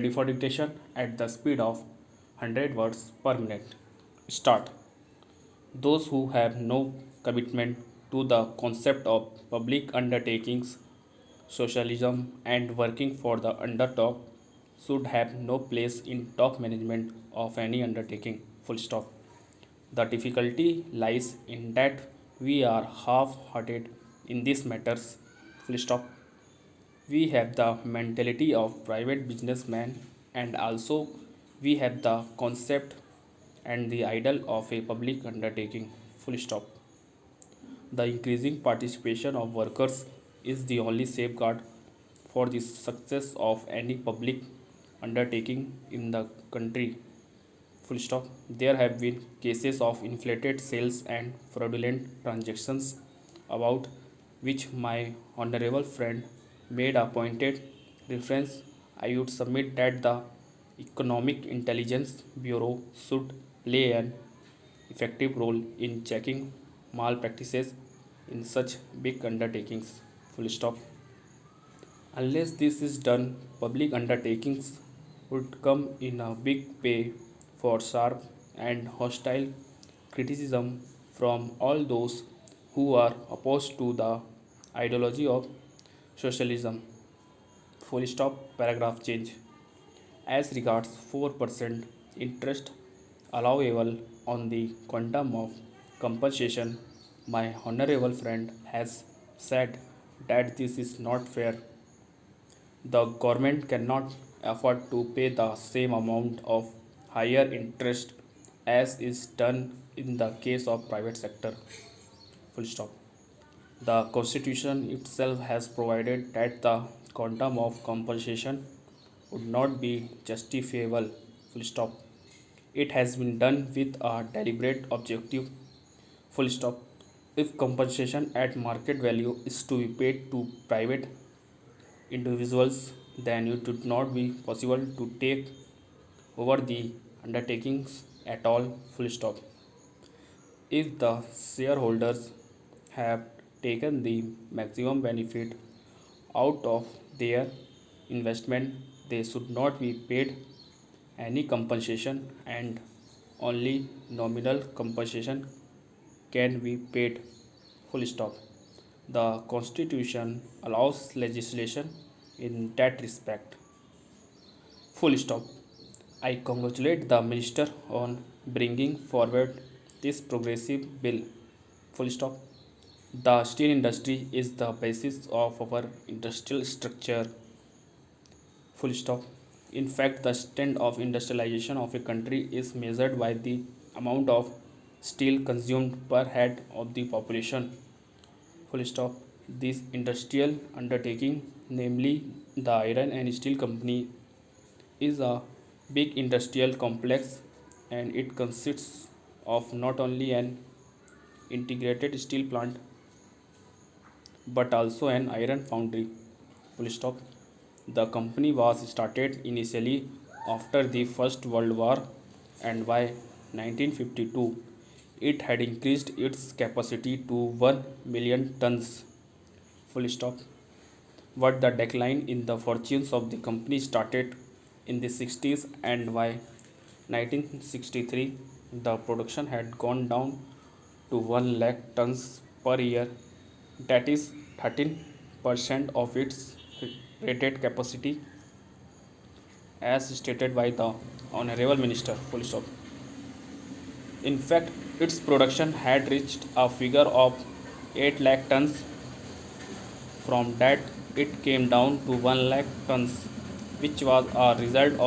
ready for dictation at the speed of 100 words per minute. Start. Those who have no commitment to the concept of public undertakings, socialism, and working for the underdog should have no place in top management of any undertaking. Full stop. The difficulty lies in that we are half hearted in these matters. Full stop. We have the mentality of private businessman, and also we have the concept and the ideal of a public undertaking. Full stop. The increasing participation of workers is the only safeguard for the success of any public undertaking in the country. Full stop. There have been cases of inflated sales and fraudulent transactions about which my honorable friend made a pointed reference. I would submit that the Economic Intelligence Bureau should play an effective role in checking malpractices in such big undertakings. Full stop. Unless this is done, public undertakings would come in a big pay for sharp and hostile criticism from all those who are opposed to the ideology of socialism. Full stop. Paragraph change. As regards 4% interest allowable on the quantum of compensation, my honorable friend has said that this is not fair. The government cannot afford to pay the same amount of higher interest as is done in the case of private sector. Full stop. The constitution itself has provided that the quantum of compensation would not be justifiable. Full stop. It has been done with a deliberate objective. Full stop. If compensation at market value is to be paid to private individuals, then it would not be possible to take over the undertakings at all. Full stop. If the shareholders have taken the maximum benefit out of their investment, they should not be paid any compensation, and only nominal compensation can be paid. Full stop. The Constitution allows legislation in that respect. Full stop. I congratulate the minister on bringing forward this progressive bill. Full stop. The steel industry is the basis of our industrial structure. Full stop. In fact, the extent of industrialization of a country is measured by the amount of steel consumed per head of the population. Full stop. This industrial undertaking, namely the Iron and Steel Company, is a big industrial complex, and it consists of not only an integrated steel plant but also an iron foundry. Full stop. The company was started initially after the First World War, and by 1952 it had increased its capacity to 1 million tons. Full stop. But the decline in the fortunes of the company started in the 60s, and by 1963 the production had gone down to 1 lakh tons per year, that is 13% of its rated capacity, as stated by the honorable minister. Full stop. In fact, its production had reached a figure of 8 lakh tons. From that, it came down to 1 lakh tons, which was a result of